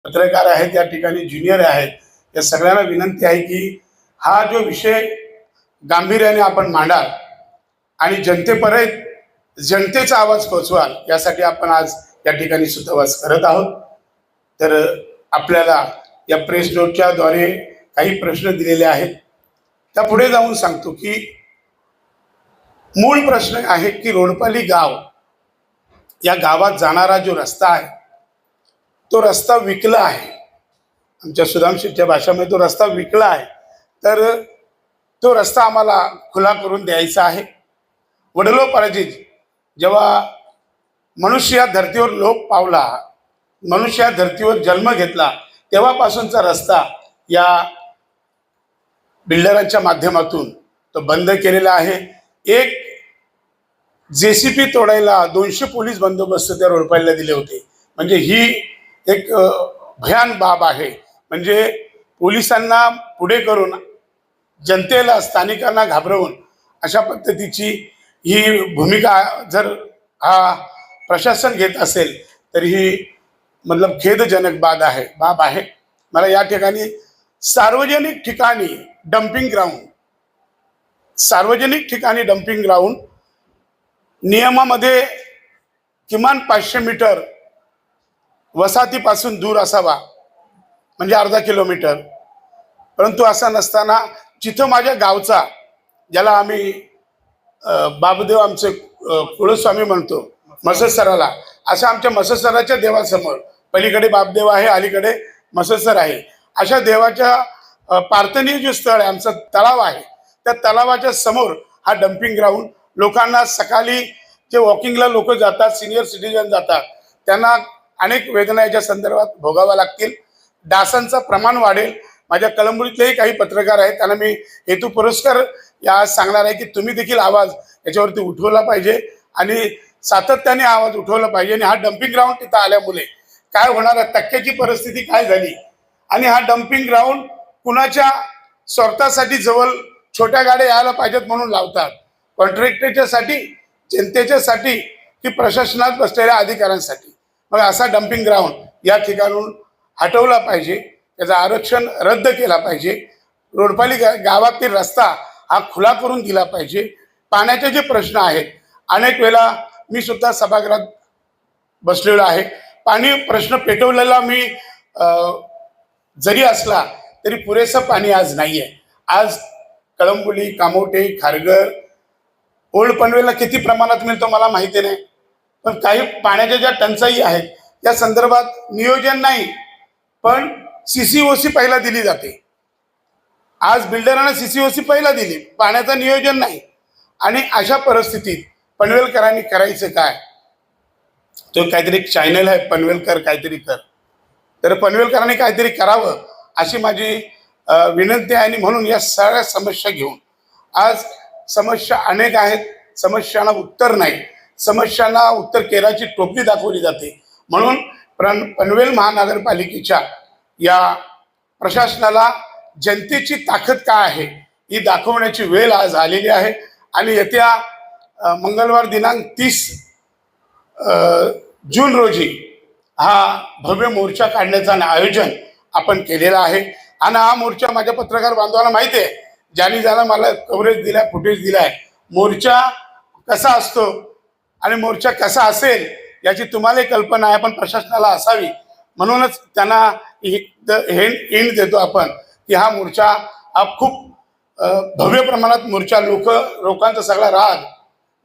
पत्रकार आहेत या ठिकाणी, ज्युनियर आहेत, या सगळ्यांना विनंती आहे की हा जो विषय गांभीर्याने आपण मांडाल आणि जनतेपर्यंत जनतेचा आवाज पोहोचवाल यासाठी आपण आज या ठिकाणी सुतवास करत आहोत. तर आपल्याला या प्रेस नोटच्या द्वारे काही प्रश्न दिलेले आहेत. त्या पुढे जाऊन सांगतो की मूळ प्रश्न आहे की रोडपाली गाव या गावात जाणारा जो रस्ता आहे तो रस्ता विकला आहे. आमच्या सुदामशीच्या भाषेमध्ये तो रस्ता विकला आहे. तर तो रस्ता आम्हाला खुला करून द्यायचा आहे. वडिलोपार्जित जेव्हा मनुष्य या धर्तीवर लोक पावला, मनुष्य या धर्तीवर जन्म घेतला, तेव्हापासूनचा रस्ता या बिल्डरांच्या माध्यमातून तो बंद केलेला आहे. एक JCP तोडायला 200 पोलीस बंदोबस्त त्या रोडपालीला दिले होते. म्हणजे ही एक भयान बाब आहे. म्हणजे पोलिसांना पुढे करून जनतेला, स्थानिकांना घाबरवून अशा पद्धतीची ही भूमिका जर हा प्रशासन घेत असेल तर ही मतलब खेदजनक बाब आहे. मला या ठिकाणी सार्वजनिक ठिकाणी डम्पिंग ग्राउंड नियमामध्ये किमान 500 मीटर वसाहतीपासून दूर असावा, म्हणजे अर्धा किलोमीटर. परंतु असं नसताना जिथं माझ्या गावचा, ज्याला आम्ही बाबदेव आमचे कुळस्वामी म्हणतो, मससराला, अशा आमच्या मससराच्या देवासमोर पलीकडे बाबदेव आहे, अलीकडे मससर आहे, अशा देवाच्या प्रार्थनीय जे स्थळ आहे, आमचा तलाव आहे, त्या तलावाच्या समोर हा डम्पिंग ग्राउंड. लोकांना सकाळी जे वॉकिंगला लोक जातात, सिनियर सिटीजन जातात, त्यांना अनेक वेदना याच्या संदर्भात भोगाव्या लागतील. डासांचं प्रमाण वाढेल. माझ्या कळंबुलीतलेही काही पत्रकार आहेत, त्यांना मी हेतू पुरस्कार या सांगणार आहे की तुम्ही देखील आवाज याच्यावरती उठवला पाहिजे आणि सातत्याने आवाज उठवला पाहिजे. आणि हा डम्पिंग ग्राउंड तिथं आल्यामुळे काय होणार आहे, टक्क्याची परिस्थिती काय झाली, आणि हा डम्पिंग ग्राउंड कुणाच्या स्वार्थासाठी जवळ छोट्या गाड्या यायला पाहिजेत म्हणून लावतात, कॉन्ट्रॅक्टरच्या साठी, जनतेच्या साठी, की प्रशासनात बसलेल्या अधिकाऱ्यांसाठी. मग असा डम्पिंग ग्राउंड या ठिकाणून हटवला पाहिजे, त्याचं आरक्षण रद्द केला पाहिजे. रोडपाली गावातील रस्ता हा खुला करून दिला पाहिजे. पाण्याचे जे प्रश्न आहेत, अनेक वेळा मी सुद्धा सभागृहात बसलेलो आहे, पाणी प्रश्न पेटवलेला मी जरी असला तरी पुरेसं पाणी आज नाही आहे. आज कळंबुली, कामोटे, खारघर, ओल्ड पनवेलला किती प्रमाणात मिळतो मला माहिती नाही, पण काही पाण्याच्या ज्या टंचाई आहेत त्या संदर्भात नियोजन नाही, पण CCOC पहिला दिली जाते. आज बिल्डरांना CCOC पहिला दिली, पाण्याचं नियोजन नाही. आणि अशा परिस्थितीत पनवेलकरांनी करायचं काय? तो काहीतरी एक चॅनल आहे, पनवेलकर काहीतरी कर, तर पनवेलकरांनी काहीतरी करावं अशी माझी विनंती आहे. आणि म्हणून या सगळ्या समस्या घेऊन आज समस्या अनेक आहेत, समस्यांना उत्तर नाही, समस्यांना उत्तर केराची टोपली दाखवली जाते. म्हणून पनवेल महानगरपालिकेच्या या प्रशासनाला जनतेची ताकद काय आहे ही दाखवण्याची वेळ आज आलेली आहे. आणि येत्या मंगळवार दिनांक 30 जून रोजी हा भव्य मोर्चा काढण्याचं आयोजन आपण केलेलं आहे. आणि हा मोर्चा माझ्या पत्रकार बांधवांना माहिती आहे, ज्याने मला कव्हरेज दिलाय, फुटेज दिलाय, मोर्चा कसा असतो आणि मोर्चा कसा असेल याची तुम्हाला कल्पना आहे, पण प्रशासनाला असावी. म्हणूनच त्यांना हिंट देतो आपण की हा मोर्चा हा खूप भव्य प्रमाणात मोर्चा, लोकांचा सगळा राग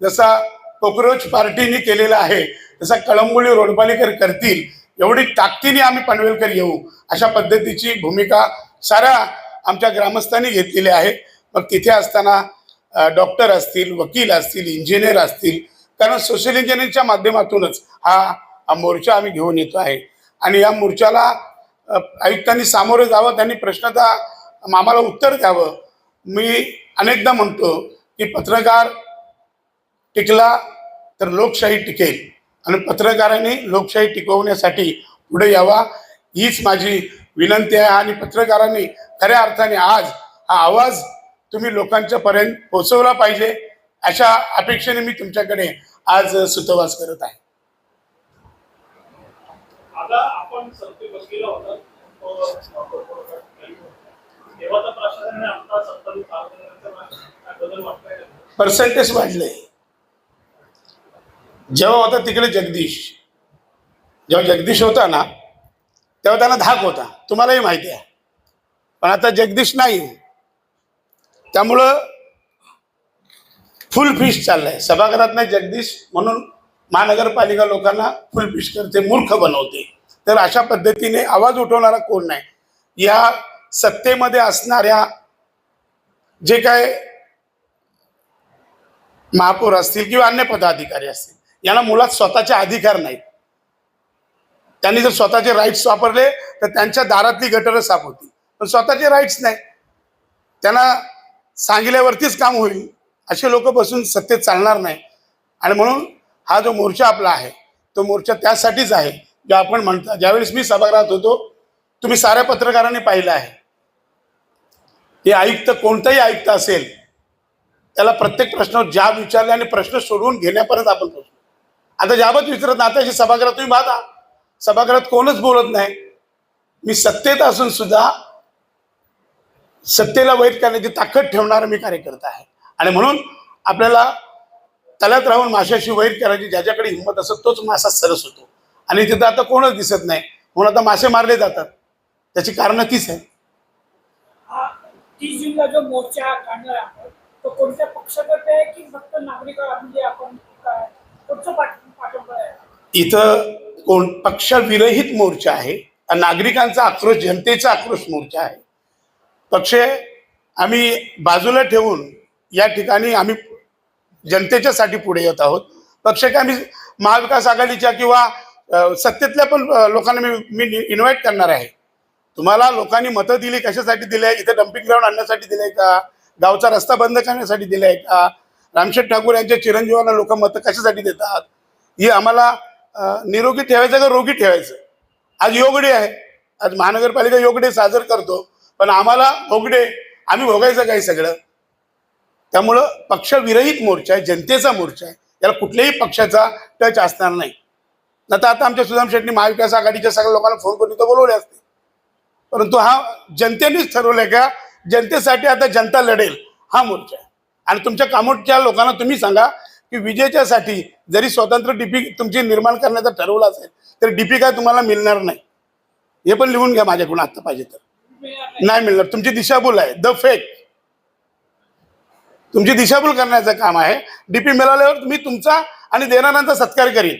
जसा कॉक्रोच पार्टीने केलेला आहे तसा कळंबुली रोडपालीकर करतील, एवढी ताकदीने आम्ही पनवेलकर येऊ, अशा पद्धतीची भूमिका साऱ्या आमच्या ग्रामस्थांनी घेतलेली आहे. मग तिथे असताना डॉक्टर असतील, वकील असतील, इंजिनियर असतील, कारण सोशल इंजिनिअरिंगच्या माध्यमातूनच हा मोर्चा आम्ही घेऊन येतो आहे. आणि या मोर्चाला आयुक्तांनी सामोरं जावं, त्यांनी प्रश्नाचा आम्हाला उत्तर द्यावं. मी अनेकदा म्हणतो की पत्रकार टिकला तर लोकशाही टिकेल, आणि पत्रकारांनी लोकशाही टिकवण्यासाठी पुढे यावा हीच माझी विनंती आहे. आणि पत्रकारांनी खऱ्या अर्थाने आज हा आवाज तुम्ही लोकांच्या पर्यंत पोहोचवला पाहिजे, अशा अपेक्षेने मी तुमच्याकडे आज सुतवास करत आहे. आता आपण सत्तेत बसलेला होता तेव्हाचा प्रशासनाने आता सत्तारूढ बदल वाटतोय. पर्सेंटेज वाढले. जेव्हा होता तिकडे जगदीश, जेव्हा जगदीश होता ना तेव्हा त्यांना धाक होता, तुम्हालाही माहिती आहे. पण आता जगदीश नाही, त्यामुळं फुल फिश चाललंय सभागृहात. नाही जगदीश म्हणून महानगरपालिका लोकांना फुल फिश करते, मूर्ख बनवते. तर अशा पद्धतीने आवाज उठवणारा कोण नाही. या सत्तेमध्ये असणाऱ्या जे काय महापौर असतील किंवा अन्य पदाधिकारी असतील, यांना मुळात स्वतःचे अधिकार नाहीत. त्यांनी जर स्वतःचे राईट्स वापरले तर त्यांच्या दारातली गटरं साफ होती, पण स्वतःचे राईट्स नाही. त्यांना सांगितल्यावरतीच काम होईल असे लोक बसून सत्तेत चालणार नाही. आणि म्हणून हा जो मोर्चा आपला आहे तो मोर्चा त्यासाठीच आहे, जे आपण म्हणता. ज्यावेळेस मी सभागृहात होतो, तुम्ही साऱ्या पत्रकारांनी पाहिलं आहे, हे आयुक्त कोणताही आयुक्त असेल त्याला प्रत्येक प्रश्नावर जाब विचारले आणि प्रश्न सोडवून घेण्यापर्यंत आपण पोहोचलो. आता जाबच विचारत नाही. आताची सभागृहात तुम्ही पाहता, सभागृहात कोणच बोलत नाही. मी सत्तेत असून सुद्धा सत्तेला वैध करण्याची ताकद ठेवणारा मी कार्यकर्ता आहे. आणि म्हणून आपल्याला तळ्यात राहून माशाशी वैर करायची ज्याच्याकडे हिंमत असत तोच मासा सरस होतो. आणि तिथं आता कोणच दिसत नाही, म्हणून आता मासे मारले जातात. त्याची कारणं तीच आहे. 30 जूनला जो मोर्चा काढणार आपण तो कोणत्या पक्षातर्फे आहे की फक्त नागरिक म्हणजे आपण कोणतं पाठिंबा आहे? इथं कोण पक्षविरहित मोर्चा आहे. नागरिकांचा आक्रोश, जनतेचा आक्रोश मोर्चा आहे. पक्ष आम्ही बाजूला ठेवून या ठिकाणी आम्ही जनतेच्यासाठी पुढे येत आहोत. पक्ष काय आम्ही महाविकास आघाडीच्या किंवा सत्तेतल्या पण लोकांना मी इन्व्हाइट करणार आहे. तुम्हाला लोकांनी मतं दिली कशासाठी दिले? इथे डम्पिंग ग्राउंड आणण्यासाठी दिले का? गावचा रस्ता बंद करण्यासाठी दिलाय का? रामशेठ ठाकूर यांच्या चिरंजीवांना लोक मतं कशासाठी देतात? हे आम्हाला निरोगी ठेवायचं का रोगी ठेवायचं? आज योग डे आहे, आज महानगरपालिका योग डे साजर करतो, पण आम्हाला भोग डे, आम्ही भोगायचं काही सगळं. त्यामुळं पक्षविरहित मोर्चा आहे, जनतेचा मोर्चा आहे. याला कुठल्याही पक्षाचा टच असणार नाही. आता आमच्या सुदाम शेट्टी महाविकास आघाडीच्या सगळ्या लोकांना फोन करून तो बोलवले असते, परंतु हा जनतेनेच ठरवलंय का जनतेसाठी आता जनता लढेल हा मोर्चा आहे. आणि तुमच्या कामोठच्या लोकांना तुम्ही सांगा की विजेच्यासाठी जरी स्वतंत्र डीपी तुमची निर्माण करण्याचं ठरवलं असेल तर डीपी काय तुम्हाला मिळणार नाही. हे पण लिहून घ्या माझ्याकडून, आत्ता पाहिजे तर. नाही मिळणार. तुमची दिशाभूल आहे, द फेक. तुमची दिशाभूल करण्याचं काम आहे. डीपी मिळाल्यावर तुम्ही तुमचा आणि देणाऱ्यांचा सत्कार करीन.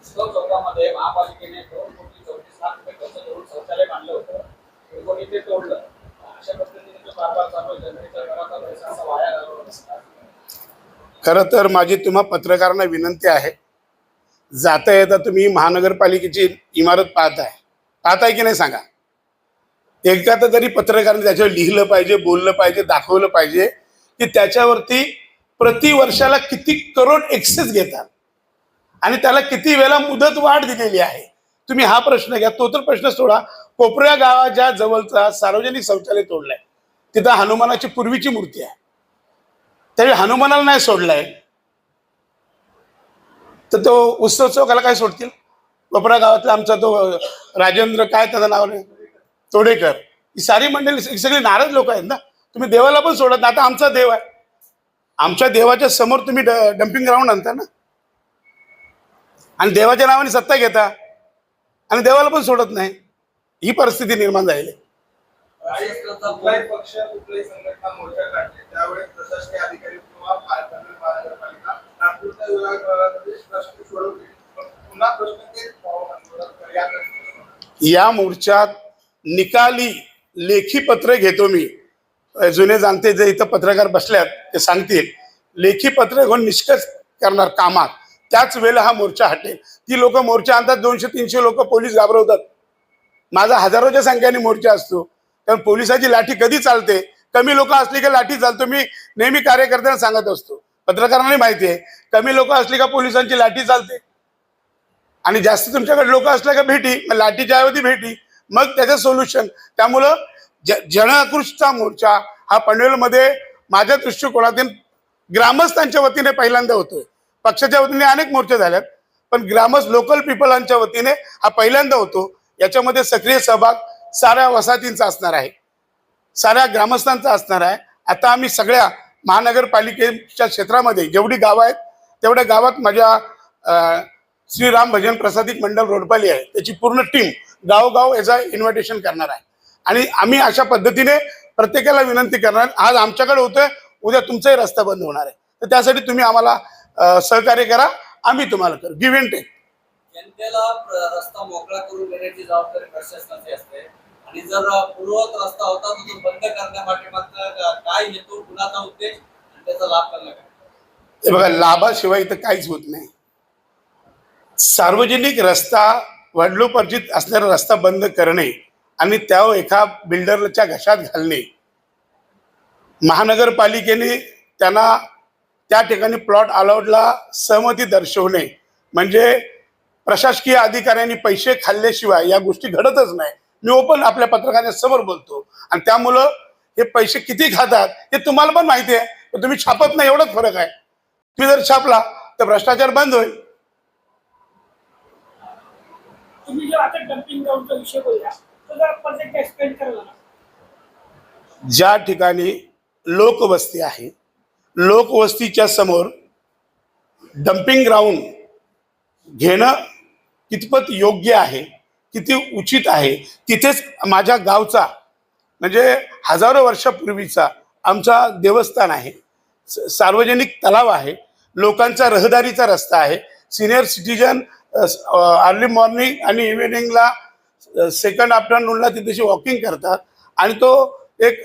चौकामध्ये महापालिकेने 2,34 लाख रुपये खर्च करून शौचालय बांधलं होतं, कोणी ते तोडलं. अशा पद्धतीने जो कारभार चालू आहे, जनतेच्या घराचा पैसा असा वाया घालवला. खरं तर माझी तुम्हा पत्रकारांना विनंती आहे, जाता येता तुम्ही महानगरपालिकेची इमारत पाहताय की नाही सांगा. एकदा तरी पत्रकारांनी त्याच्यावर लिहिलं पाहिजे, बोललं पाहिजे, दाखवलं पाहिजे की त्याच्यावरती प्रति वर्षाला किती करोड एक्सेस घेतात आणि त्याला किती वेळा मुदत वाढ दिलेली आहे. तुम्ही हा प्रश्न घ्या. तो तर प्रश्न सोडा. कोपऱ्या गावाच्या जवळचा सार्वजनिक शौचालय तोडलाय, तिथं हनुमानाची पूर्वीची मूर्ती आहे, त्यावेळी हनुमानाला नाही सोडलाय तर तो उत्सव चौकाला काय सोडतील? कोपऱ्या गावातला आमचा तो राजेंद्र, काय त्याचं नाव नाही, तोडेकर, ही सारी मंडळी सगळी नाराज लोक आहेत ना. तुम्ही देवाला पण सोडत. आता आमचा देव आहे, आमच्या देवाच्या समोर तुम्ही डम्पिंग ग्राउंड आणता ना, आणि देवाच्या नावाने सत्ता घेता आणि देवाला पण सोडत नाही. ही परिस्थिती निर्माण झालेली आहे. कुठलाही पक्ष कुठलाही संघटना मोर्चा काढते त्यावेळेस प्रशासकीय अधिकारी किंवा महानगरपालिका तात्पुरत्या विभागामध्ये प्रश्न सोडवते, पुन्हा प्रश्न ते या मोर्चात निकाली लेखी पत्र घेतो मी. जुने जाणते जे इथं पत्रकार बसल्यात ते सांगतील, लेखी पत्र घेऊन निष्कर्ष करणार कामात, त्याच वेळेला हा मोर्चा हटेल. ती लोक मोर्चा आणतात, 200-300 लोक, पोलीस घाबरवतात. माझा हजारोच्या संख्येने मोर्चा असतो, कारण पोलिसाची लाठी कधी चालते, कमी लोक असली का लाठी चालतो. मी नेहमी कार्यकर्त्यांना सांगत असतो, पत्रकारांना माहिती आहे, कमी लोक असली का पोलिसांची लाठी चालते आणि जास्त तुमच्याकडे लोक असल्या का भेटी, लाठीच्या ऐवजी भेटी, मग त्याचं सोल्युशन. त्यामुळं जनआक्रोशचा मोर्चा हा पनवेलमध्ये माझ्या दृष्टिकोनातून ग्रामस्थांच्या वतीने पहिल्यांदा होतोय. पक्षाच्या वतीने अनेक मोर्चे झाल्यात, पण ग्रामस्थ लोकल पीपलांच्या वतीने हा पहिल्यांदा होतो. याच्यामध्ये सक्रिय सहभाग साऱ्या वसाहतींचा असणार आहे, साऱ्या ग्रामस्थांचा असणार आहे. आता आम्ही सगळ्या महानगरपालिकेच्या क्षेत्रामध्ये जेवढी गावं आहेत तेवढ्या गावात माझ्या श्रीराम भजन प्रसादिक मंडळ रोडपाली आहे, त्याची पूर्ण टीम गावोगाव याचा इन्व्हिटेशन करणार आहे. आणि आम्ही अशा पद्धतीने प्रत्येकाला विनंती करणार, आज आमच्याकडे होतोय, उद्या तुमचाही रस्ता बंद होणार आहे. तर त्यासाठी तुम्ही आम्हाला सहकार्य करा, आम्ही तुम्हाला करू. Give and take. जनतेला रस्ता मोकळा करून देण्याची जबाबदारी प्रशासनाची असते आणि जर पूर्ववत रस्ता होता तर तो बंद करण्यापाठीमागचा काय हेतू, कुणाचा उद्देश आणि त्याचा लाभ करणार काय? हे बघा, लाभाशिवाय इथं काहीच होत नाही. सार्वजनिक रस्ता, वडिलोपार्जित असणारा रस्ता बंद करणे आणि त्यावर एका बिल्डरच्या घशात घालणे, महानगरपालिकेने त्यांना त्या ठिकाणी प्लॉट अलाउडला सहमती दर्शवणे म्हणजे प्रशासकीय अधिकाऱ्यांनी पैसे खाल्ल्याशिवाय या गोष्टी घडतच नाही. मी ओपन आपल्या पत्रकारांसमोर बोलतो. आणि त्यामुळं हे पैसे किती खातात हे तुम्हाला पण माहिती आहे, पण तुम्ही छापत नाही, एवढाच फरक आहे. तुम्ही जर छापला तर भ्रष्टाचार बंद होईल. तुम्ही जो आता डम्पिंग ग्राउंडचा विषय बोलला तो जरा परत एक्सप्लेन करा ना. ज्या ठिकाणी लोकवस्ती आहे, लोकवस्तीच्या समोर डम्पिंग ग्राउंड घेणं कितपत योग्य आहे, किती उचित आहे, तिथेच माझ्या गावचा म्हणजे हजारो वर्षापूर्वीचा आमचा देवस्थान आहे, सार्वजनिक तलाव आहे, लोकांचा रहदारीचा रस्ता आहे. सिनियर सिटीजन अर्ली मॉर्निंग आणि इव्हिनिंगला सेकंड आफ्टरनूनला तिथेशी वॉकिंग करतात. आणि तो एक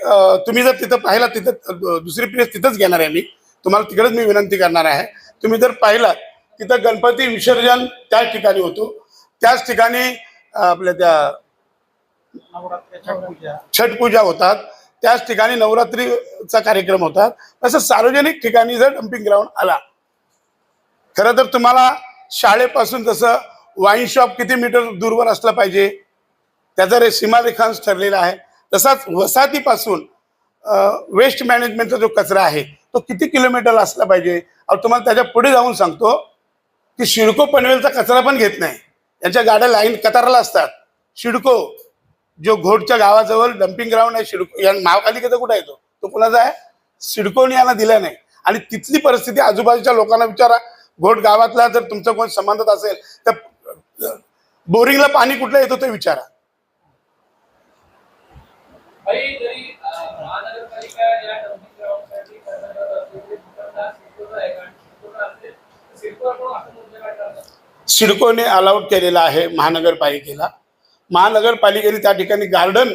तुम्ही जर तिथं पाहिला, तिथं दुसरी प्लेस तिथंच घेणार आहे मी, तुम्हाला तिकडेच मी विनंती करणार आहे. तुम्ही जर पाहिलात तिथं गणपती विसर्जन त्याच ठिकाणी होतो, त्याच ठिकाणी आपल्या त्या छठ पूजा होतात, त्याच ठिकाणी नवरात्रीचा कार्यक्रम होतात. असं सार्वजनिक ठिकाणी जर डम्पिंग ग्राउंड आला, खरं तर तुम्हाला शाळेपासून जसं वाईन शॉप किती मीटर दूरवर असलं पाहिजे त्याचा सीमारेखांश ठरलेला आहे, तसाच वसाहतीपासून वेस्ट मॅनेजमेंटचा जो कचरा आहे तो किती किलोमीटर असला पाहिजे. तुम्हाला त्याच्या पुढे जाऊन सांगतो की सिडको पनवेलचा कचरा पण घेत नाही, यांच्या गाड्या लाईन कतारला असतात. सिडको जो घोडच्या गावाजवळ डम्पिंग ग्राउंड आहे, सिडको या महापालिकेचा कुठं येतो, तो कुणाचा आहे, सिडकोने यांना दिला नाही. आणि तिथली परिस्थिती आजूबाजूच्या लोकांना विचारा, घोड गावातला जर तुमचा कोण संबंधात असेल तर बोरिंगला पाणी कुठलं येतो ते विचारा. काही जरी महानगरपालिका या डम्पिंग ग्राउंडसाठी सिडकोने अलाउड केलेला आहे महानगरपालिकेला. महानगरपालिकेने त्या ठिकाणी गार्डन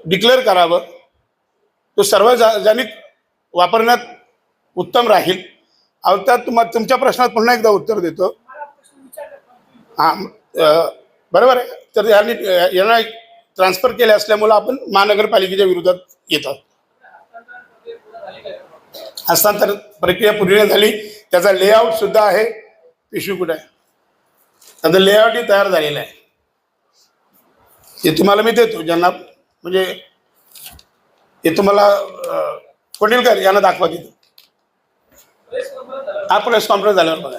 डिक्लेअर करावं, तो सार्वजनिक वापरण्यात उत्तम राहील. आता तुमच्या प्रश्नात पुन्हा एकदा उत्तर देतो. मला प्रश्न विचारला हां, बरोबर आहे. तर यांना ट्रान्सफर केले असल्यामुळं आपण महानगरपालिकेच्या विरोधात येतात. हस्तांतरण प्रक्रिया पूर्ण झाली, त्याचा लेआउट सुद्धा आहे. पिशवी कुठे आहे, त्याचं लेआउटही तयार झालेलं आहे. ते तुम्हाला मी देतो, ज्यांना म्हणजे हे तुम्हाला कोंडिलकर यांना दाखवा तिथं. हा प्रेस कॉन्फरन्स झाल्यावर बघा,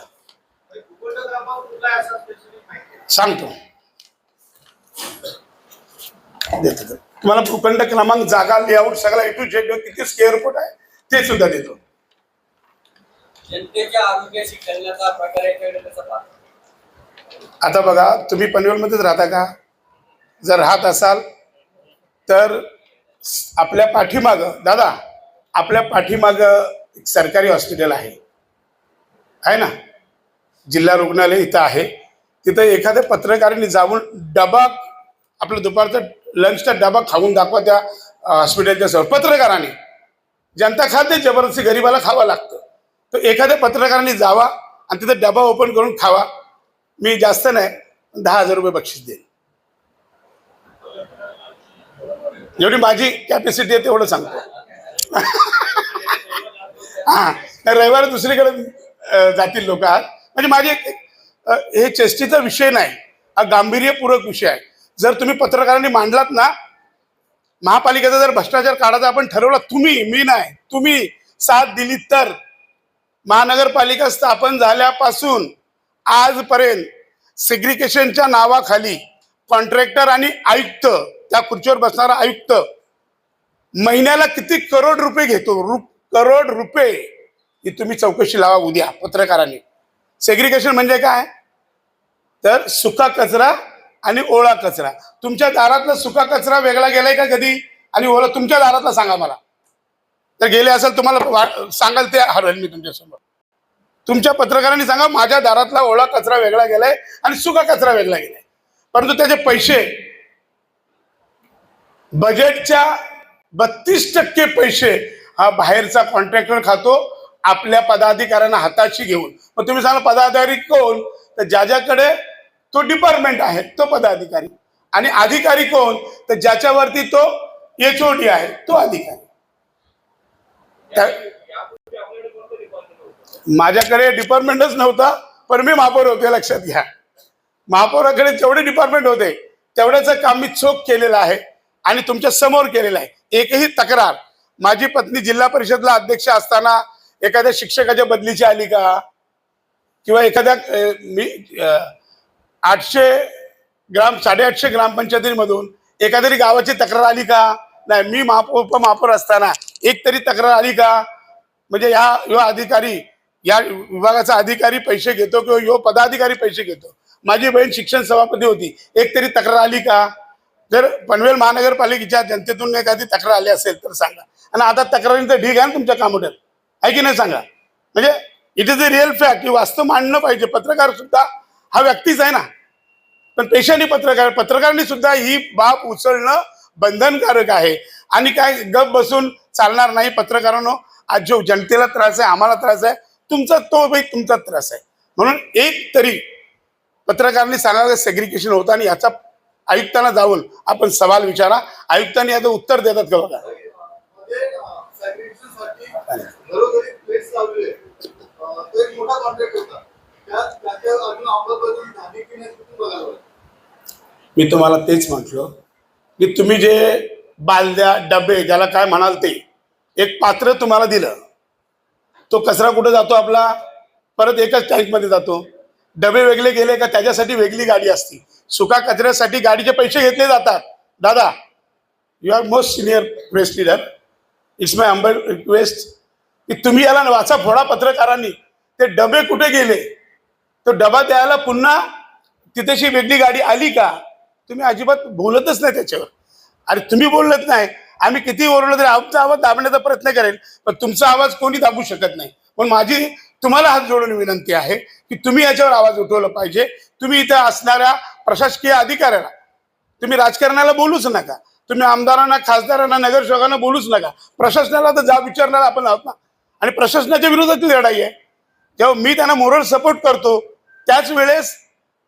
सांगतो देतो. तुम्हाला भूखंड क्रमांक, जागा, लेआउट सगळा A to Z किती स्क्वेअर फूट आहे ते सुद्धा देतो. जनतेच्या आरोग्याशी खेळण्याचा प्रकार आहे त्याचा पाहतो. आता बघा, तुम्ही पनवेलमध्येच राहता का? जर राहत असाल तर आपल्या पाठीमागं, दादा आपल्या पाठीमागं एक सरकारी हॉस्पिटल आहे ना, जिल्हा रुग्णालय इथं आहे. तिथं एखाद्या पत्रकारांनी जाऊन डबा, आपलं दुपारचा लंचचा डबा खाऊन दाखवा त्या हॉस्पिटलच्या समोर. पत्रकारांनी, जनता खाते जबरदस्ती, गरीबाला खावं लागतं. तर एखाद्या पत्रकारांनी जावा आणि तिथं डबा ओपन करून खावा. मी जास्त नाही, 10,000 रुपये बक्षीस देईन. एवढी माझी कॅपॅसिटी आहे तेवढं सांगतो. हां, रविवारी दुसरीकडे जातील लोक आज. म्हणजे माझे हे चेष्टीचा विषय नाही, हा गांभीर्यपूर्वक विषय आहे. जर तुम्ही पत्रकारांनी मांडलात ना, महापालिकेचा जर भ्रष्टाचार काढायचा आपण ठरवलं, तुम्ही, मी नाही, तुम्ही साथ दिली तर महानगरपालिका स्थापन झाल्यापासून आजपर्यंत सेग्रिगेशनच्या नावाखाली कॉन्ट्रॅक्टर आणि आयुक्त, त्या खुर्चीवर बसणारा आयुक्त महिन्याला किती करोड रुपये घेतो, करोड रुपये, ही तुम्ही चौकशी लावा उद्या पत्रकारांनी. सेग्रिगेशन म्हणजे काय? तर सुका कचरा आणि ओला कचरा. तुमच्या दारातला सुका कचरा वेगळा गेलाय का कधी, आणि ओला तुमच्या दारातला सांगा मला. तर गेले असेल तुम्हाला सांगाल ते हरवेल मी तुमच्यासमोर. तुमच्या पत्रकारांनी सांगा माझ्या दारातला ओला कचरा वेगळा गेलाय आणि सुका कचरा वेगळा गेलाय. परंतु त्याचे पैसे बजेटच्या 32% पैसे हा बाहेरचा कॉन्ट्रॅक्टर खातो आपल्या पदाधिकाऱ्यांना हाताशी घेऊन. मग तुम्ही सांगा पदाधिकारी कोण? तर ज्याच्याकडे तो डिपार्टमेंट आहे तो पदाधिकारी, आणि अधिकारी कोण? तर ज्याच्यावरती तो HOD आहे तो अधिकारी. माझ्याकडे डिपार्टमेंटच नव्हता, पण मी महापौर होते, लक्षात घ्या. महापौराकडे जेवढे डिपार्टमेंट होते तेवढ्याचं काम मी चोख केलेलं आहे आणि तुमच्या समोर केलेलं आहे. एकही तक्रार माझी पत्नी जिल्हा परिषदला अध्यक्ष असताना एखाद्या शिक्षकाच्या बदलीची आली का, किंवा एखाद्या मी 850 ग्रामपंचायतीमधून एखाद्या गावाची तक्रार आली का? नाही. मी उपमहापौर असताना एक तरी तक्रार आली का? म्हणजे ह्या अधिकारी, या विभागाचा अधिकारी पैसे घेतो किंवा यो पदाधिकारी पैसे घेतो. माझी बहीण शिक्षण सभापती होती, एक तरी तक्रार आली का? जर पनवेल महानगरपालिकेच्या जनतेतून एखादी तक्रार आली असेल तर सांगा. आणि आता तक्रारींचं ढीग आहे ना तुमच्या कामोड्यात, आहे की नाही सांगा. म्हणजे it is a real fact, की वास्तव मांडणं पाहिजे. पत्रकार सुद्धा हा व्यक्तीच आहे ना, पण पेशाने पत्रकारांनी सुद्धा ही बाब उचलणं बंधनकारक आहे. आणि काय गप बसून चालणार नाही. पत्रकारांनो, आज जो जनतेला त्रास आहे, आम्हाला त्रास आहे, तुमचा तो भाई तुमचा त्रास आहे. म्हणून एक तरी पत्रकारांनी सांगायला सेग्रिगेशन होतं, आणि याचा आयुक्तांना जाऊन आपण सवाल विचारा. आयुक्तांनी याचं उत्तर देतात का बघा. घरोघरी प्लेट्स लावलेले, तो एक मोठा कॉन्ट्रॅक्ट होता. त्याच्या अजून अंमलबजावणी झाली की नाही तुम्ही बघायला. मी तुम्हाला तेच म्हटलं की तुम्ही जे बालद्या, डबे, ज्याला काय म्हणाल ते, एक पात्र तुम्हाला दिलं, तो कचरा कुठे जातो आपला? परत एकच टँकमध्ये जातो. डबे वेगळे गेले का त्याच्यासाठी वेगळी गाडी असती. सुका कचऱ्यासाठी गाडीचे पैसे घेतले जातात. दादा, you are most senior press leader, it's my humble request की तुम्ही याला वाचा फोडा पत्रकारांनी. ते डबे कुठे गेले? तो डबा द्यायला पुन्हा तिथेशी वेगळी गाडी आली का? तुम्ही अजिबात बोलतच नाही त्याच्यावर. आणि तुम्ही बोलत नाही, आम्ही किती ओरडलो तरी आमचा आवाज दाबण्याचा प्रयत्न करेल, पण तुमचा आवाज कोणी दाबू शकत नाही. पण माझी तुम्हाला हात जोडून विनंती आहे की तुम्ही याच्यावर आवाज उठवला पाहिजे. तुम्ही इथे असणाऱ्या प्रशासकीय अधिकाऱ्याला, तुम्ही राजकारणाला बोलूच नका, तुम्ही आमदारांना, खासदारांना, नगरसेवकांना बोलूच नका. प्रशासनाला तर जाब विचारणार आपण आहोत ना, आणि प्रशासनाच्या विरोधातील लढाई आहे. जेव्हा मी त्यांना मोरल सपोर्ट करतो त्याच वेळेस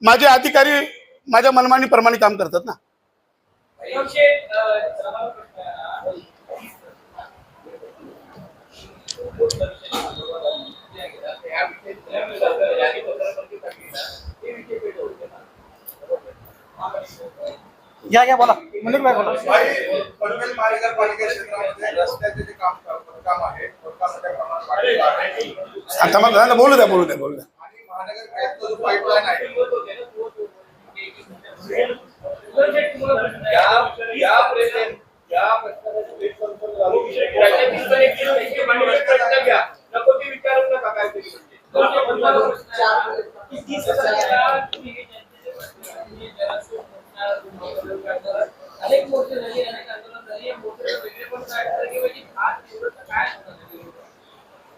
माझे अधिकारी माझ्या मनमानीप्रमाणे काम करतात ना. या बोला मंदिर भाई बोला. पनवेल महानगरपालिका क्षेत्रामध्ये रस्त्याचे जे काम आहे मोठ्या प्रमाणात वाढलेलं आहे. आता मग बोलू द्या. आणि महानगरपालिकेचा जो पाईपलाईन आहे,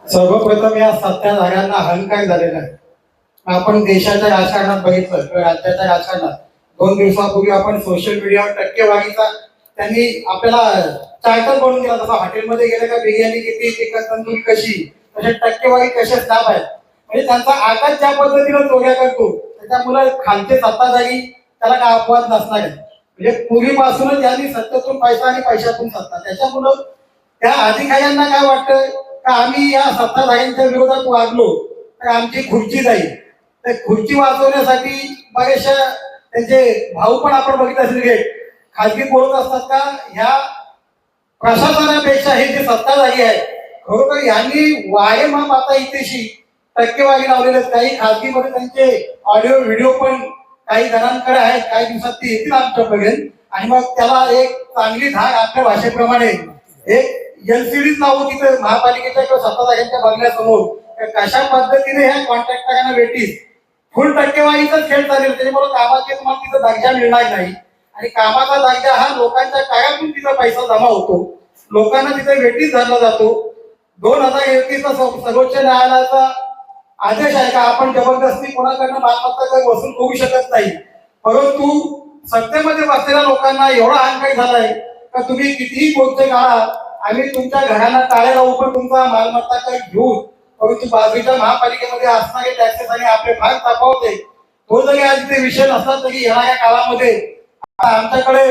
सर्वप्रथम या सत्ताधाऱ्यांना अहंकार झालेला आहे. आपण देशाच्या राजकारणात बघितलं किंवा राज्याच्या राजकारणात 2 दिवसापूर्वी आपण सोशल मीडियावर टक्केवारीचा त्यांनी आपल्याला चार्टर बनवून दिला. तसं हॉटेलमध्ये गेलं का बिर्याणी किती, चिकन तंदुरी कशी, तसे टक्केवारी कशा दाब आहेत. म्हणजे त्यांचा आकाश ज्या पद्धतीनं चोऱ्या करतो त्याच्यामुळे खालचे सत्ताधारी त्याला काय अपवाद नसणार आहे. म्हणजे पूर्वीपासूनच यांनी सत्तेतून पैसा आणि पैशातून सत्ता, त्याच्यामुळं त्या अधिकाऱ्यांना काय वाटतं का आम्ही या सत्ताधाऱ्यांच्या विरोधात वागलो तर आमची खुर्ची जाईल. तर खुर्ची वाचवण्यासाठी बरेचशा त्यांचे भाऊ पण आपण बघितलं असेल की खाजगी बोलत असतात का ह्या प्रशासनापेक्षा हे जे सत्ताधारी आहेत खरोखर यांनी वारेमाप आता इथेशी टक्केवारी लावलेले आहेत. काही खाजगीमध्ये त्यांचे ऑडिओ व्हिडिओ पण काही जणांकडे आहेत, काही दिवसात ते येतील आमच्यापर्यंत आणि मग त्याला एक चांगली धाक आपल्या भाषेप्रमाणे एक एलसीडीच लावू तिथे महापालिकेच्या किंवा सत्ताधाऱ्यांच्या बंगल्यासमोर कशा पद्धतीने ह्या कॉन्ट्रॅक्टरांना भेटीस फुल टक्केवारीचाच खेळ चालेल. त्याच्यामुळे कामाचे तुम्हाला तिथं दर्जा मिळणार नाही आणि कामाचा दर्जा हा लोकांच्या काळातून तिचा पैसा जमा होतो, लोकांना तिथे भेटीस धरला जातो. 2021चा सर्वोच्च न्यायालयाचा आदेश आहे का आपण जबरदस्ती कोणाकडनं मालमत्ता काही वसूल करू शकत नाही, परंतु सत्तेमध्ये बसलेल्या लोकांना एवढा अहंकार झालाय का तुम्ही कितीही कोणते काळा आम्ही तुमच्या घरांना टाळ्या लावू पण तुमचा मालमत्ता काही घेऊ, परंतु बाजूच्या महापालिकेमध्ये असणारे टॅक्सेस आणि आपले भाग तापावते. तो जरी आज इथे विषय नसला तरी येणाऱ्या काळामध्ये आमच्याकडे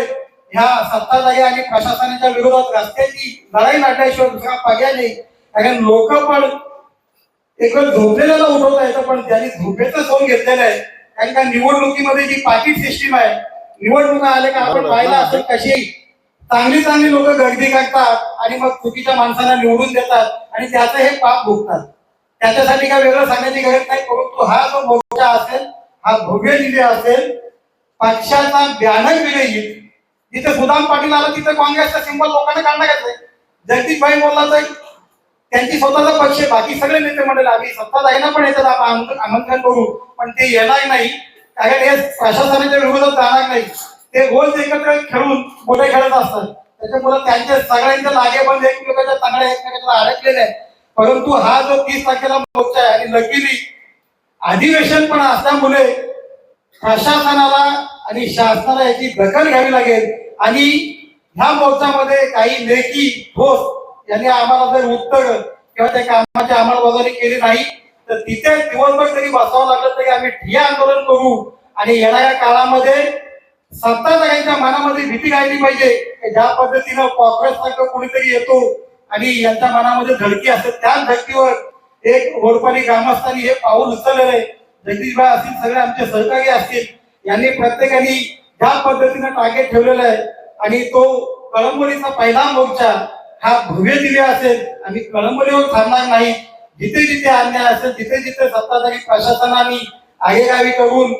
ह्या सत्ताधारी आणि प्रशासनाच्या विरोधात रस्त्याची लढाई लढल्याशिवाय दुसरा पर्याय नाही. कारण लोक पण एक वेळ झोपलेल्याला उठवता येतं पण त्यांनी झोपेचं सोन घेतलेलं आहे. कारण का निवडणुकीमध्ये जी पाकिट सिस्टीम आहे, निवडणुका आल्या का आपण पाहिला असेल कशी चांगली लोक गर्दी करतात आणि मग चुकीच्या माणसांना निवडून देतात आणि त्याचं हे पाप भोगतात. त्याच्यासाठी काय वेगळं सांगण्याची गरज नाही, परंतु हा जो मोर्चा असेल हा भव्य दिले असेल, पक्षाचा बॅनर विरहित, जिथे सुदाम पाटील आला तिथे काँग्रेसचा सिंबल लोकांना काढण्यात आहे. जगदीशभाई बोलला तर त्यांची स्वतःचा पक्ष आहे, बाकी सगळे नेते मंडळ आम्ही सत्ताधाऱ्यांना पण याच्यात आमंत्रण करू पण ते येणार नाही, कारण हे प्रशासनाच्या विरोधात जाणार नाही. ते रोज एकत्र खेळून मोठे खेळत असतात, त्याच्यामुळे त्यांच्या सगळ्यांच्या लागेबंद एकमेकाच्या चांगल्या एकमेकांना अडकलेले आहे. परंतु हा जो 30 तारखेला मोर्चा आहे आणि लकीली अधिवेशन पण असल्यामुळे प्रशासनाला आणि शासनाला याची दखल घ्यावी लागेल आणि ह्या मोर्चामध्ये काही लेखी ठोस यांनी आम्हाला जर उत्तर किंवा त्या कामाची अंमलबजावणी केली नाही तर तिथे दिवसभर तरी बसावं लागलं तरी आम्ही ठिय्या आंदोलन करू आणि येणाऱ्या काळामध्ये सत्ताधाऱ्यांच्या मनामध्ये भीती राहिली पाहिजे. ज्या पद्धतीनं कॉंग्रेस सारखं कोणीतरी येतो आणि यांच्या मनामध्ये धडकी असते, त्याच धडकीवर एक वडपाली ग्रामस्थांनी हे पाऊल उचललेलं आहे. जगदीशभाई असतील, सगळे आमचे सहकारी असतील, यांनी प्रत्येकाने ज्या पद्धतीनं टार्गेट ठेवलेलं आहे आणि तो कळंबोलीचा पहिला मोर्चा हा भव्य दिव्य असेल. आम्ही कळंबोलीवर थांबणार नाही. जिथे जिथे अन्याय असेल, जिथे जिथे सत्ताधारी प्रशासनाने आगेगावी करून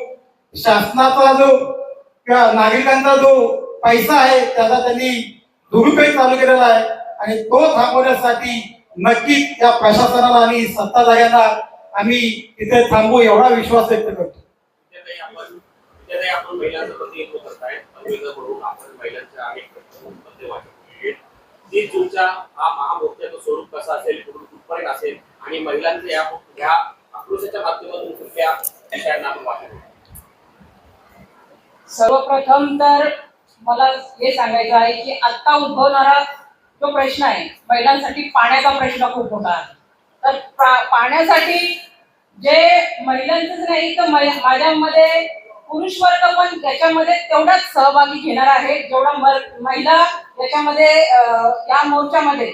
शासनाचा जो किंवा नागरिकांचा जो पैसा आहे त्याचा त्यांनी दुरुपयोग चालू केलेला आहे आणि तो थांबवण्यासाठी नक्कीच या प्रशासनाला आणि सत्ताधाऱ्यांना आम्ही तिथे थांबू एवढा विश्वास व्यक्त करतो. आपण महिलांचं प्रतिनिधित्व करताय, आपण महिलांच्या अनेक 30 जूनच्या हा महामोर्चाचं स्वरूप कसं असेल, कुठपर्यंत असेल आणि महिलांच्या या आक्रोशाच्या माध्यमातून कुठल्या विषयांना आपण वाचू. सर्वप्रथम तर मला हे सांगायचं आहे की आता उद्भवणारा जो प्रश्न आहे महिलांसाठी पाण्याचा प्रश्न खूप मोठा आहे. तर पाण्यासाठी जे महिलांचंच नाही तर माझ्यामध्ये पुरुष वर्ग पण त्याच्यामध्ये तेवढाच सहभागी घेणार आहे जेवढा महिला याच्यामध्ये या मोर्चामध्ये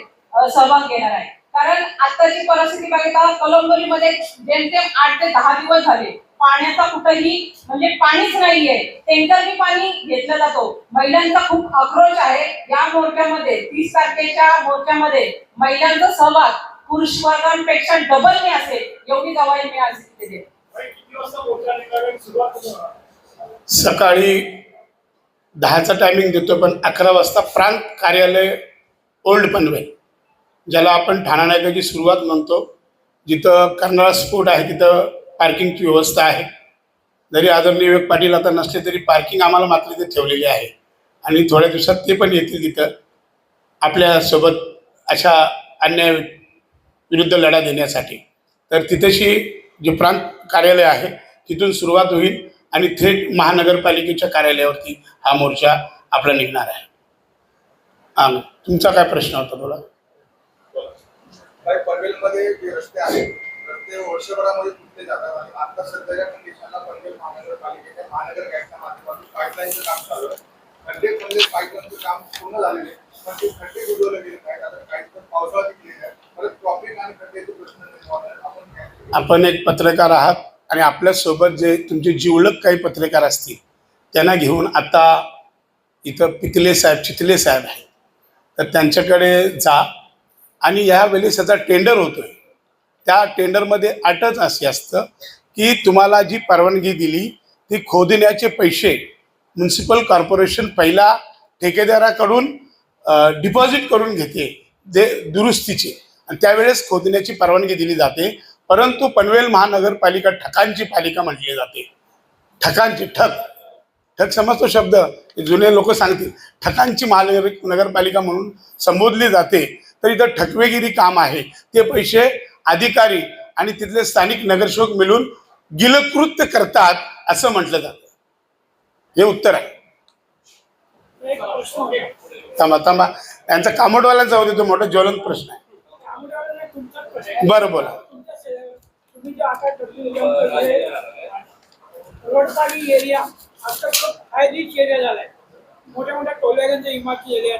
सहभाग घेणार आहे. कारण आताची परिस्थिती बघता कळंबोलीमध्ये जेमतेम 8 ते 10 दिवस झाले पाण्याचा कुठेही म्हणजे पाणीच नाहीये, टँकरने पाणी घेतलं जातो. महिलांचा खूप आक्रोश आहे या मोर्चामध्ये. 30 तारखेच्या मोर्चामध्ये महिलांचा सहभाग पुरुष वर्गांपेक्षा डबलने असेल एवढी गवाही मी आज तिथे देते. किती वाजता मोर्चा निघाला, सुरुवात होणार? सकाळी 10चा टायमिंग देतो पण 11 वाजता प्रांत कार्यालय ओल्ड पनवेल, ज्याला आपण ठाणा नाक्याची सुरुवात म्हणतो, जिथं कर्नाळा स्पोर्ट आहे तिथं पार्किंगची व्यवस्था आहे. जरी आदरणीय विवेक पाटील आता नसले तरी पार्किंग आम्हाला मात्र तिथे ठेवलेली आहे आणि थोड्या दिवसात ते पण येतील तिथं आपल्यासोबत अशा अन्याय विरुद्ध लढा देण्यासाठी. तर तिथेशी जे प्रांत कार्यालय आहे तिथून सुरुवात होईल आणि थेट महानगरपालिकेच्या कार्यालयावरती हा मोर्चा आपला निघणार आहे. तुमचा काय प्रश्न होता बोला. पनवेलमध्ये जे रस्ते आहेत ते वर्षभरामध्ये तुटले जातात आणि आता सध्याच्या कंडिशनला पनवेल महानगरपालिकेच्या महानगर गॅसच्या माध्यमातून पाईपलाईनचं काम चालू आहे. खड्डे पाईपलाईनचं काम पूर्ण झालेले आहे पण ते खड्डे बुजवले गेले आहेत. आता काही पावसाळा गेलेले आहे, परत ट्रॉफिक आणि खड्ड्याचे प्रश्न निर्माण आहे. आपण एक पत्रकार आहात आणि आपल्यासोबत जे तुमचे जिवलग काही पत्रकार असतील त्यांना घेऊन आता इथं चितले साहेब आहेत तर त्यांच्याकडे जा आणि यावेळेस याचा टेंडर होतोय. त्या टेंडरमध्ये अटच अशी असतं की तुम्हाला जी परवानगी दिली ती खोदण्याचे पैसे म्युन्सिपल कॉर्पोरेशन पहिला ठेकेदाराकडून डिपॉझिट करून घेते जे दुरुस्तीचे, आणि त्यावेळेस खोदण्याची परवानगी दिली जाते. परंतु पनवेल महानगरपालिका ठकांची पालिका म्हटली जाते. ठकांची ठक समजतो शब्द, जुने लोक सांगतील ठकांची नगरपालिका म्हणून संबोधली जाते. तर इथं ठकवेगिरी काम आहे. ते पैसे अधिकारी आणि तिथले स्थानिक नगरसेवक मिळून गिलकृत्य करतात असं म्हटलं जातं. हे उत्तर आहे. एक प्रश्न होता. थांबा यांचा कामोडवाला जाऊ दे, तो मोठा ज्वलंत प्रश्न आहे. त्यामुळे तुमचा प्रश्न बरं बोला. तुम्ही जे आता रोडपाडी एरिया आता खूप हाय रिच एरिया झालाय, मोठ्या मोठ्या टोलवेगांच्या इमारती एरिया,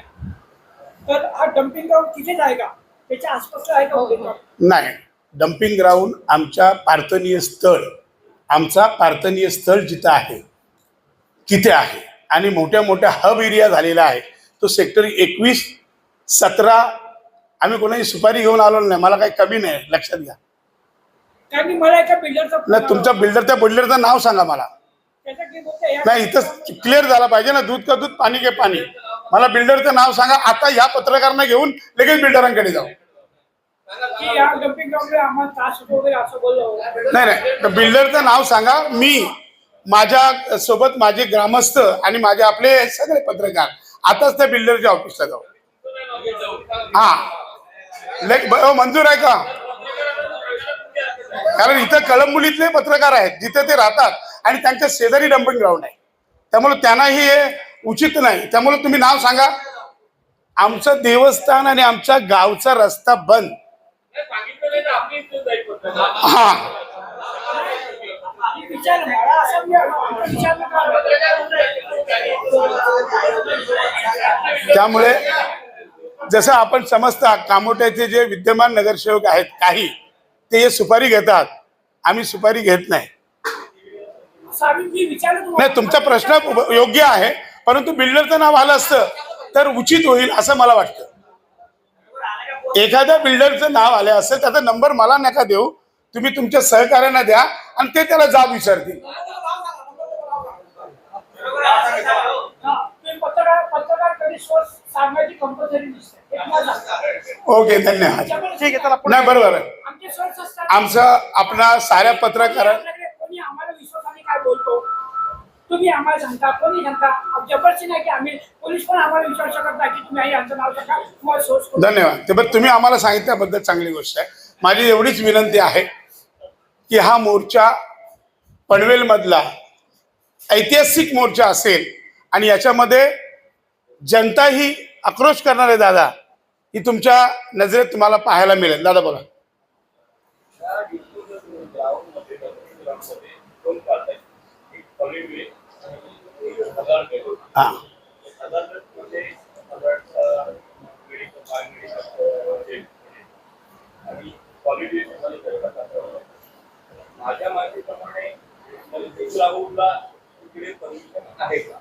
तर हा डम्पिंग ग्राउंड तिथेच आहे का, त्याच्या आसपास आहे का? नाही, डम्पिंग ग्राउंड आमचा प्रार्थनीय स्थळ जिथं आहे तिथे आहे. आणि मोठ्या मोठ्या हब एरिया झालेला आहे तो सेक्टर 21, 17. आम्ही कोणाची सुपारी घेऊन आलो नाही, मला काही कमी नाही, लक्षात घ्या. कारण मला एका बिल्डरचा नाही, तुमचा त्या बिल्डरचं नाव सांगा मला. नाही, इथं क्लिअर झाला पाहिजे ना, दूध का दूध पाणी के पाणी. मला बिल्डरचं नाव सांगा. आता ह्या पत्रकारांना घेऊन लगेच बिल्डरांकडे जाऊ. नाही, बिल्डरचं नाव सांगा. मी माझ्या सोबत माझे ग्रामस्थ आणि माझे आपले सगळे पत्रकार आताच त्या बिल्डरच्या ऑफिसला जाऊ. हा, मंजूर आहे का? कारण इथं कळंबुलीतले पत्रकार आहेत जिथे ते राहतात आणि त्यांच्या शेजारी डम्पिंग ग्राउंड आहे, त्यामुळे त्यांनाही हे उचित नाही. त्यामुळे तुम्ही नाव सांगा. आमचं देवस्थान आणि आमच्या गावचा रस्ता बंद. हा, त्यामुळे जसं आपण समजता कामोट्याचे जे विद्यमान नगरसेवक आहेत काही ते सुपारी घेतात, आम्ही सुपारी घेत नाही. नाही, तुमचा प्रश्न योग्य आहे, परंतु बिल्डरचं नाव आलं असतं तर उचित होईल असं मला वाटतं. एखाद्या बिल्डरचं नाव आलं असेल त्याचा नंबर मला नका देऊ, तुम्ही तुमच्या सहकार्यांना द्या आणि ते त्याला जाब विचारतील. ओके, धन्यवाद. ठीक आहे, नाही, बरोबर आहे. आमचं आपणा साऱ्या पत्रकार कोणी आम्हाला विश्वासाने काय बोलतो, तुम्ही आम्हाला सांगता, कोणी सांगता, जबरदस्ती नाही की आम्ही पोलीस पण आम्हाला विचारू शकत नाही की तुम्ही यांचं नाव सांगा, तुम्हाला सोर्स. धन्यवाद. ते पण तुम्ही आम्हाला सांगितल्याबद्दल चांगली गोष्ट आहे. माझी एवढीच विनंती आहे की हा मोर्चा पनवेलमधला ऐतिहासिक मोर्चा असेल आणि याच्यामध्ये जनता ही आक्रोश करणार आहे दादा, ही तुमच्या नजरेत तुम्हाला पाहायला मिळेल. दादा बोला. हा, माझ्या माहितीप्रमाणे राहुलला तिकडे परमिशन आहे का?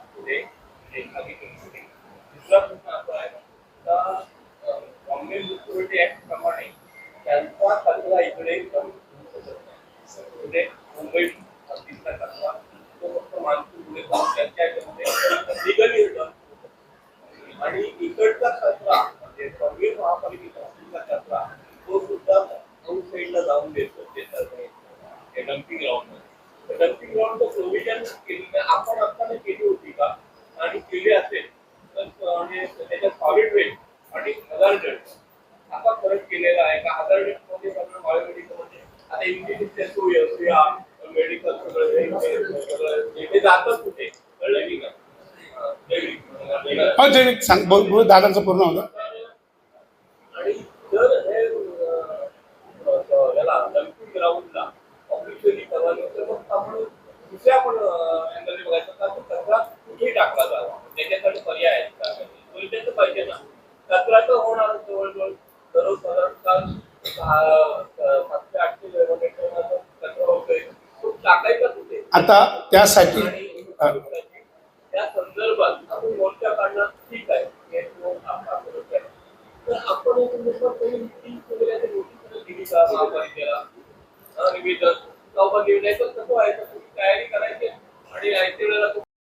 दुसरा प्रश्न असा आहे का बॉम्बे सिक्युरिटी ऍक्ट प्रमाणे त्यांचा कचरा इकडे मुंबई हद्दीतला कचरा तो फक्त मान्सूनमुळे त्यांच्या लिगली रिटर्न, आणि इकडचा कचरा म्हणजे बॉम्बे महापालिकेचा हद्दीतला कचरा तो सुद्धा आउट साईडला जाऊन देतो dumping ground. Dumping ground provision आपण असताना केली होती का, आणि केली असेल तर त्याच्यात सॉलिड वेस्ट आणि हजार्ड असा फरक केलेला आहे का? हजार्ड मध्ये बायोमेडिकल मध्ये आता इंजिनिअरिंग सोय असूया, मेडिकल सगळं जातात कुठे कळलं की का? जैविक सांग, दादांचं पूर्ण होतं. आणि जर हे याला डम्पिंग ग्राउंडला ऑफिशियली परवानगी तर मग आपण दुसऱ्या पण अँगलने बघायचं का कचरा कुठेही टाकला जावा, त्याच्यासाठी पर्याय आहेत का? त्याचं पाहिजे ना. कचरा तर होणार जवळजवळ दररोज साधारण 700-800 कचरा होतोय, तो टाकायचा कुठे? आता त्यासाठी त्या संदर्भात आपण मोर्चा काढणं ठीक आहे, तर आपण या संदर्भात काही नोटीस वगैरे दिली का महापालिकेला निवेदन निर्णय तर कसं व्हायचं तयारी करायची आणि ऐकते वेळेला